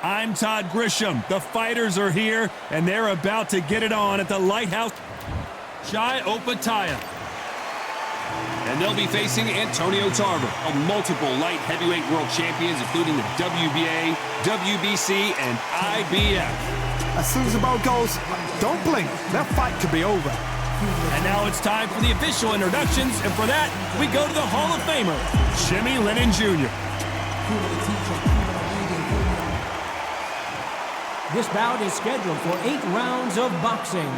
I'm Todd Grisham. The fighters are here, and they're about to get it on at the Lighthouse. Opetaia. And they'll be facing Antonio Tarver, multiple light heavyweight world champions, including the WBA, WBC, and IBF. As soon as the bell goes, don't blink. That fight could be over. And now it's time for the official introductions, and for that, we go to the Hall of Famer, Jimmy Lennon Jr. This bout is scheduled for 8 rounds of boxing.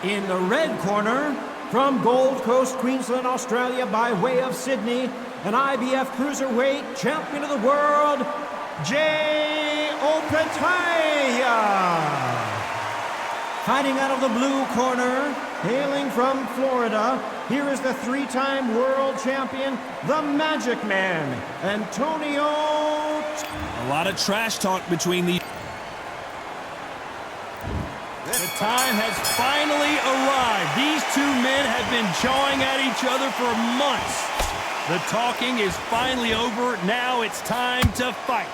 In the red corner, from Gold Coast, Queensland, Australia, by way of Sydney, an IBF Cruiserweight Champion of the World, Opetaia. Fighting out of the blue corner, hailing from Florida, here is the 3-time world champion, the Magic Man, Antonio. A lot of trash talk between the... The time has finally arrived. These two men have been jawing at each other for months. The talking is finally over. Now it's time to fight.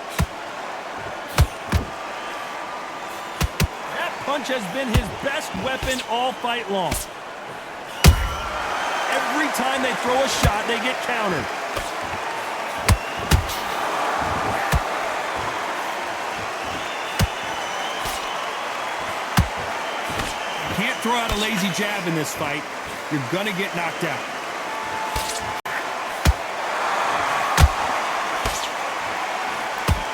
That punch has been his best weapon all fight long. Every time they throw a shot, they get countered. Can't throw out a lazy jab in this fight. You're gonna get knocked out.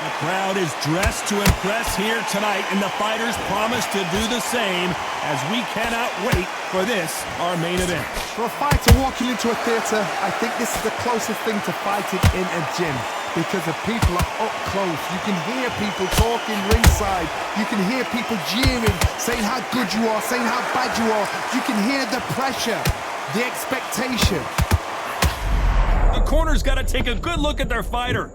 The crowd is dressed to impress here tonight, and the fighters promise to do the same, as we cannot wait for this, our main event. For a fighter walking into a theatre, I think this is the closest thing to fighting in a gym. Because the people are up close. You can hear people talking ringside. You can hear people jeering, saying how good you are, saying how bad you are. You can hear the pressure, the expectation. The corner's got to take a good look at their fighter.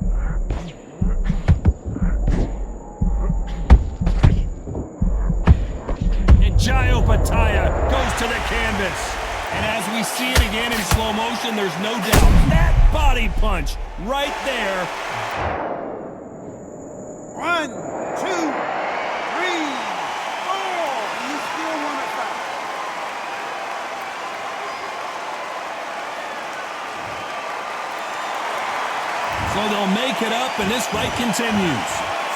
And Opetaia goes to the canvas. And as we see it again in slow motion, there's no doubt. That body punch right there. 1, 2, 3, 4. You still want to fight. So they'll make it up, and this fight continues.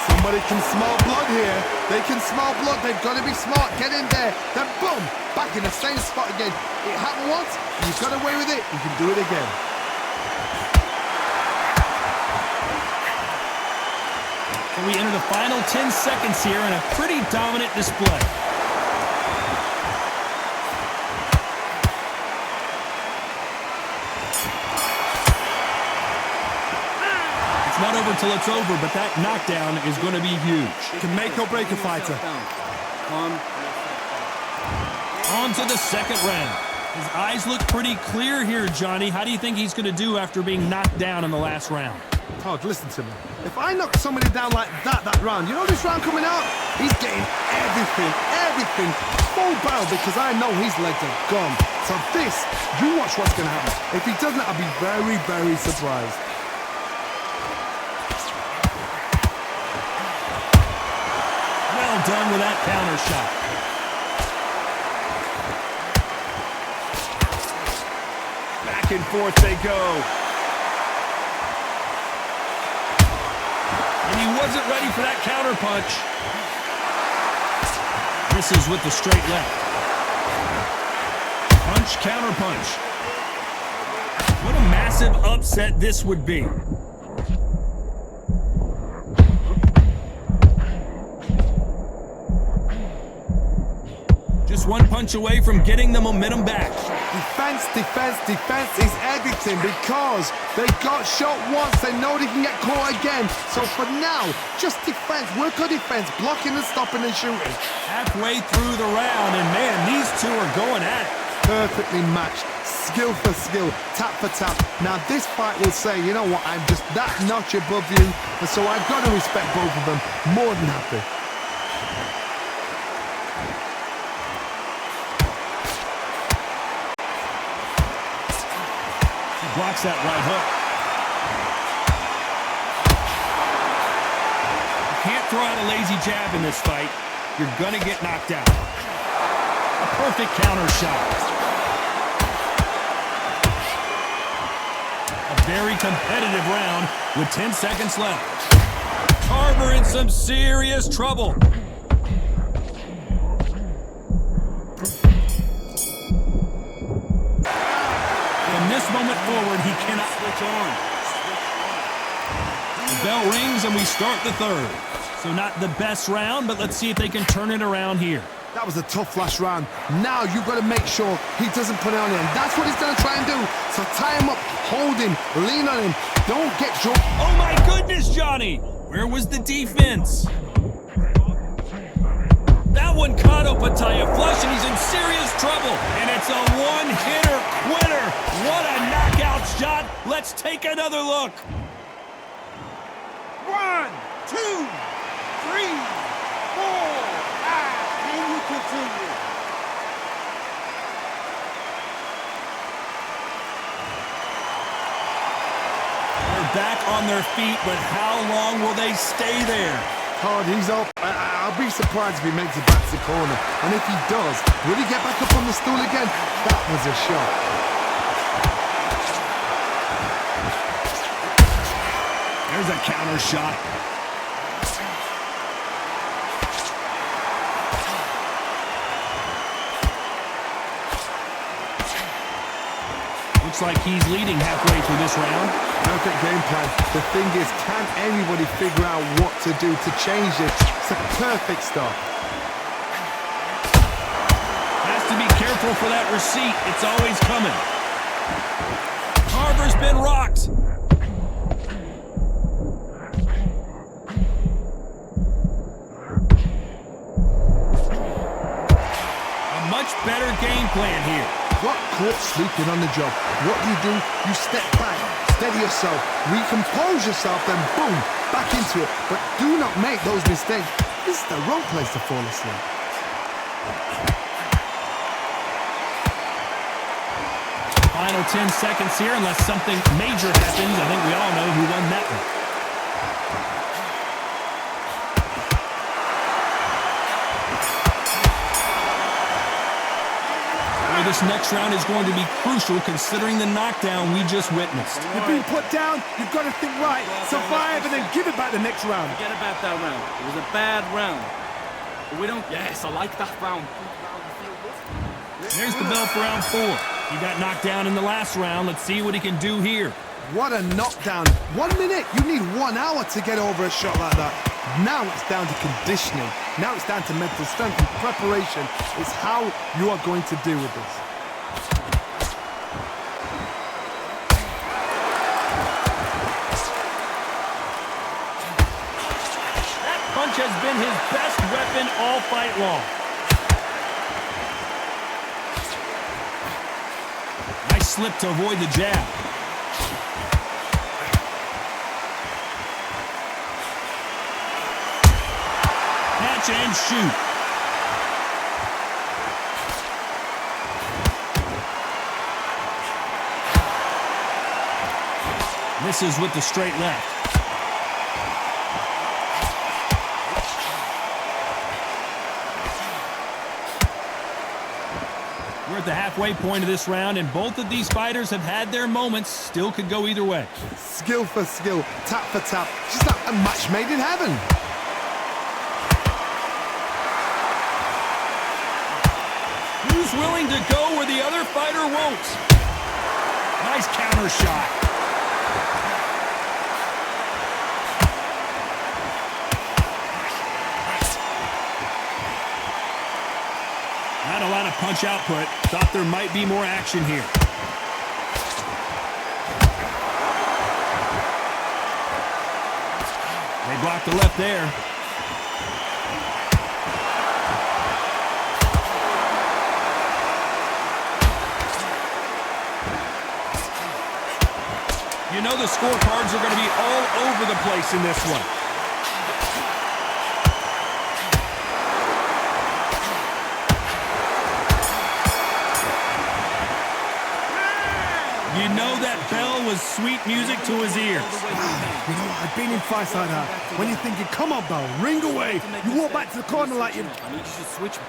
Somebody can smell blood here. They can smell blood. They've got to be smart. Get in there. Then boom, back in the same spot again. It happened once. You got away with it. You can do it again. So we enter the final 10 seconds here in a pretty dominant display. Not over till it's over, but that knockdown is going to be huge. It can make or break a fighter. On to the second round. His eyes look pretty clear here, Johnny. How do you think he's going to do after being knocked down in the last round? Todd, listen to me. If I knock somebody down like that round, you know this round coming out? He's getting everything full barrel, because I know his legs are gone. So this, you watch what's going to happen. If he doesn't, I'll be very, very surprised. Done with that counter shot. Back and forth they go. And he wasn't ready for that counter punch. Misses with the straight left. Punch, counter punch. What a massive upset this would be. One punch away from getting the momentum back. Defense is everything, because they got shot once. They know they can get caught again. So for now, just defense. Work on defense, blocking and stopping and shooting. Halfway through the round, and man, these two are going at it. Perfectly matched, skill for skill, tap for tap. Now this fight will say, you know what, I'm just that notch above you, and so I've got to respect both of them. More than happy. Blocks that right hook. You can't throw out a lazy jab in this fight, you're going to get knocked out. A perfect counter shot. A very competitive round with 10 seconds left. Tarver in some serious trouble. From this moment forward, he cannot switch on. The bell rings and we start the third. So not the best round, but let's see if they can turn it around here. That was a tough last round. Now you've got to make sure he doesn't put it on him. That's what he's going to try and do. So tie him up, hold him, lean on him. Don't get jumped. Oh my goodness, Johnny! Where was the defense? That one caught Opetaia flush and he's in serious trouble. And it's a one-hitter quitter. What a knockout shot. Let's take another look. 1, 2, 3, 4, 5. Can you continue? They're back on their feet, but how long will they stay there? Hard, he's up. I'll be surprised if he makes it back to the corner. And if he does, will he get back up on the stool again? That was a shot. There's a counter shot. Looks like he's leading halfway through this round. Perfect game plan. The thing is, can anybody figure out what to do to change it? It's a perfect start. Has to be careful for that receipt. It's always coming. Tarver's been rocked. A much better game plan here. Got caught sleeping on the job. What do? You step back, steady yourself, recompose yourself, then boom, back into it. But do not make those mistakes. This is the wrong place to fall asleep. Final 10 seconds here, unless something major happens. I think we all know who won that one. This next round is going to be crucial considering the knockdown we just witnessed. You've been put down, you've got to think right, survive and then give it back the next round. Forget about that round. It was a bad round. But we don't... Yes, I like that round. There's the bell for round 4. He got knocked down in the last round. Let's see what he can do here. What a knockdown. 1 minute. You need 1 hour to get over a shot like that. Now it's down to conditioning. Now it's down to mental strength and preparation. It's how you are going to deal with this. That punch has been his best weapon all fight long. Nice slip to avoid the jab. Catch and shoot. Misses with the straight left. We're at the halfway point of this round, and both of these fighters have had their moments. Still could go either way. Skill for skill, tap for tap. Just like a match made in heaven. Who's willing to go where the other fighter won't? Nice counter shot. Not a lot of punch output. Thought there might be more action here. They blocked the left there. You know the scorecards are going to be all over the place in this one. You know that bell was sweet music to his ears. You know, I've been in fights like that. When you're thinking, come on, Bell, ring away. You walk back to the corner like you... I need you to switch.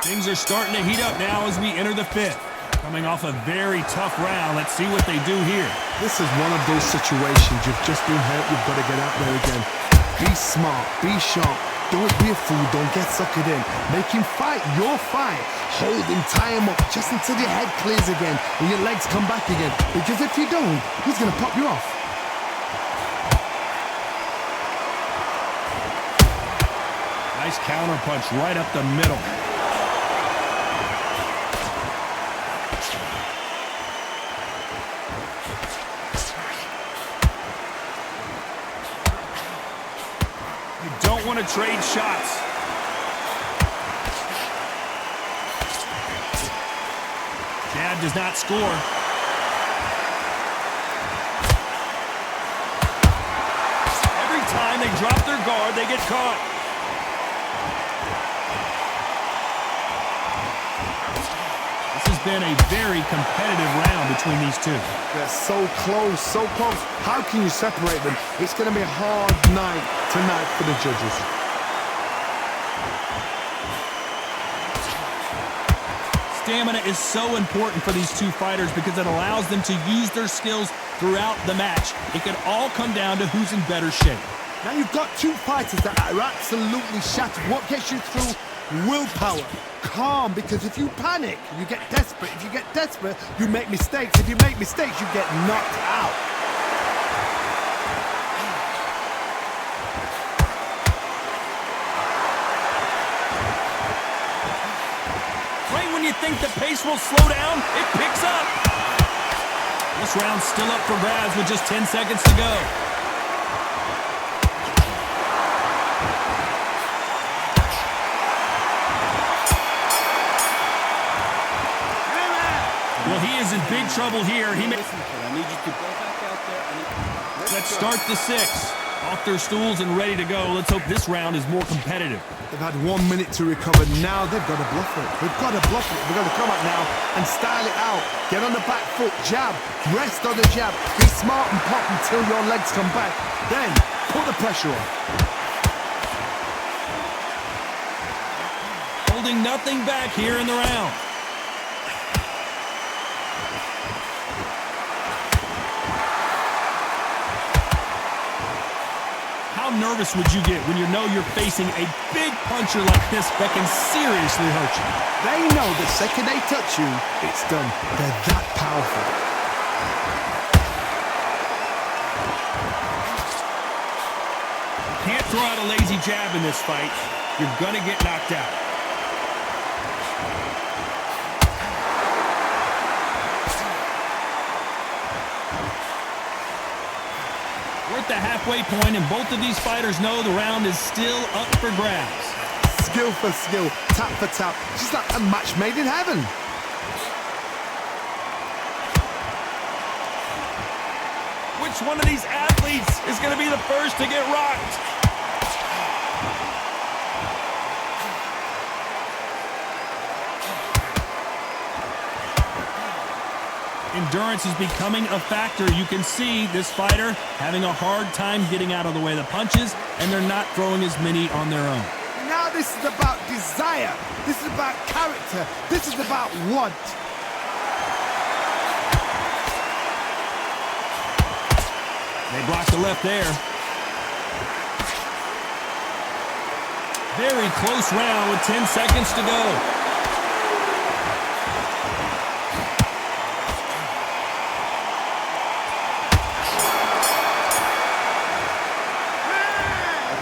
Things are starting to heat up now as we enter the fifth. Coming off a very tough round, let's see what they do here. This is one of those situations. You've just been hurt. You've got to get out there again. Be smart. Be sharp. Don't be a fool. Don't get suckered in. Make him fight your fight. Hold him, tie him up just until your head clears again and your legs come back again. Because if you don't, he's going to pop you off. Nice counter punch right up the middle. You don't want to trade shots. Jab does not score. Every time they drop their guard, they get caught. This has been a very competitive round between these two. They're so close, so close. How can you separate them? It's going to be a hard night tonight for the judges. Stamina is so important for these two fighters because it allows them to use their skills throughout the match. It can all come down to who's in better shape. Now you've got two fighters that are absolutely shattered. What gets you through? Willpower. Calm, because if you panic, you get desperate. If you get desperate, you make mistakes. If you make mistakes, you get knocked out. Right when you think the pace will slow down, it picks up. This round's still up for grabs with just 10 seconds to go. Well, he is in big trouble here. I need you to go back out there. Let's start the sixth. Off their stools and ready to go. Let's hope this round is more competitive. They've had 1 minute to recover. Now they've got to bluff it. They've got to bluff it. They've got to come out now and style it out. Get on the back foot, jab, rest on the jab. Be smart and pop until your legs come back. Then put the pressure on. Holding nothing back here in the round. How nervous would you get when you know you're facing a big puncher like this that can seriously hurt you? They know the second they touch you, it's done. They're that powerful. Can't throw out a lazy jab in this fight. You're gonna get knocked out. We're at the halfway point, and both of these fighters know the round is still up for grabs. Skill for skill, tap for tap. Just like a match made in heaven. Which one of these athletes is going to be the first to get rocked? Endurance is becoming a factor. You can see this fighter having a hard time getting out of the way of the punches, and they're not throwing as many on their own. Now this is about desire. This is about character. This is about want. They blocked the left there. Very close round with 10 seconds to go.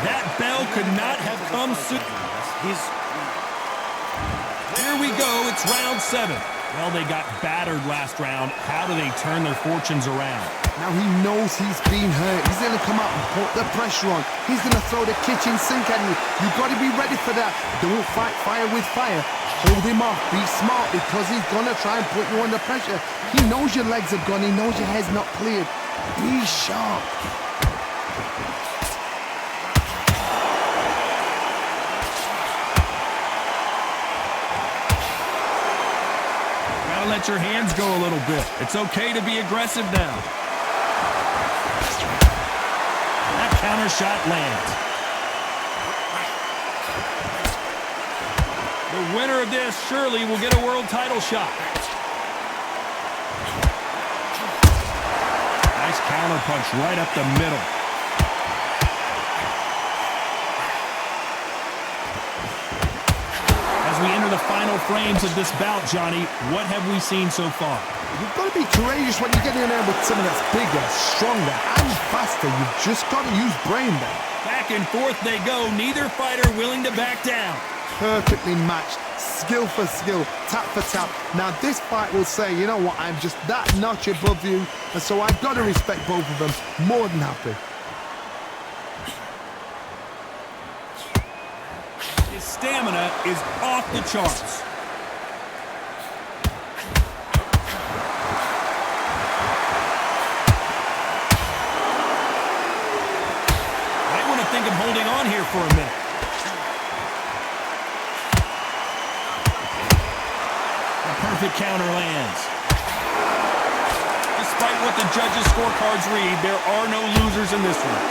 That bell could not have come soon. Here we go. It's round 7. Well, they got battered last round. How do they turn their fortunes around? Now he knows he's been hurt. He's going to come out and put the pressure on. He's going to throw the kitchen sink at you. You've got to be ready for that. Don't fight fire with fire. Hold him off. Be smart because he's going to try and put you under pressure. He knows your legs are gone. He knows your head's not cleared. Be sharp. Let your hands go a little bit. It's okay to be aggressive now. counter shot lands. The winner of this surely will get a world title shot. Nice counter punch right up the middle. As we enter the final frames of this bout, Johnny, what have we seen so far? You've got to be courageous when you get in there with someone that's bigger, stronger, and faster. You've just got to use brain there. Back and forth they go, neither fighter willing to back down. Perfectly matched, skill for skill, tap for tap. Now this fight will say, you know what, I'm just that notch above you, and so I've got to respect both of them. More than happy. His stamina is off the charts. Might want to think of holding on here for a minute. Perfect counter lands. Despite what the judges' scorecards read, there are no losers in this one.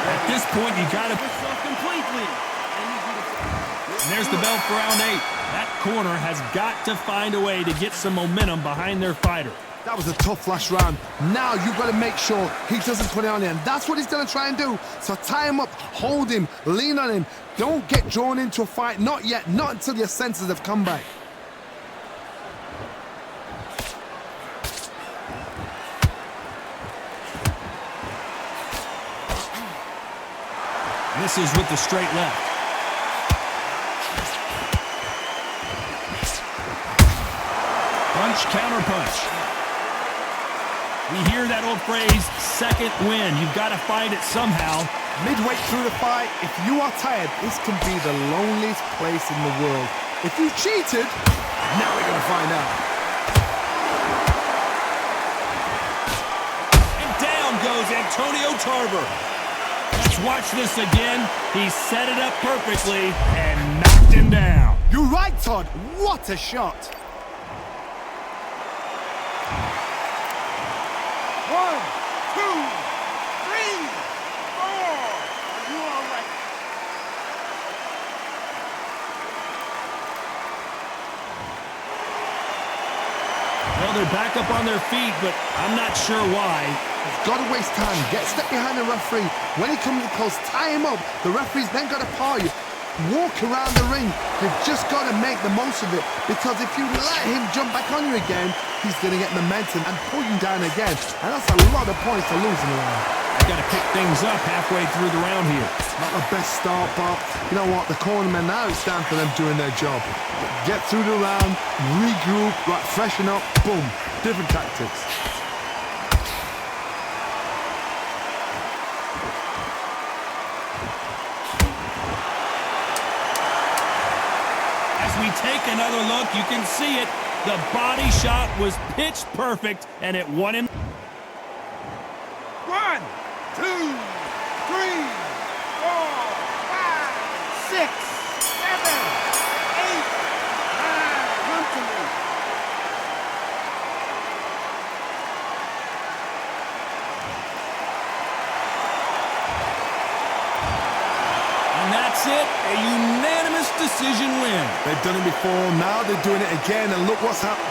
At this point, you got to Push off completely. And there's the bell for round 8. That corner has got to find a way to get some momentum behind their fighter. That was a tough last round. Now you've got to make sure he doesn't put it on you, and that's what he's going to try and do. So tie him up, hold him, lean on him. Don't get drawn into a fight. Not yet. Not until your senses have come back. Misses with the straight left. Punch, counter punch. We hear that old phrase, second win. You've got to find it somehow. Midway through the fight, if you are tired, this can be the loneliest place in the world. If you cheated, now we're going to find out. And down goes Antonio Tarver. Let's watch this again. He set it up perfectly and knocked him down. You're right, Todd. What a shot. 1, 2, 3, 4. Are you all right? Well, they're back up on their feet, but I'm not sure why. You've got to waste time. Get step behind the referee. When he comes close, tie him up. The referee's then got to paw you. Walk around the ring. You've just got to make the most of it, because if you let him jump back on you again, he's going to get momentum and pull you down again, and that's a lot of points to lose in the round. They've got to pick things up halfway through the round here. Not the best start, but you know what? The cornermen, now it's time for them doing their job. Get through the round, regroup, right, freshen up, boom. Different tactics. We take another look, you can see it. The body shot was pitch perfect, and it won him. 1, 2, 3, 4, 5, 6, 7, 8, 9. Come to me. And that's it, a unanimous decision win. They've done it before, now they're doing it again, and look what's happened.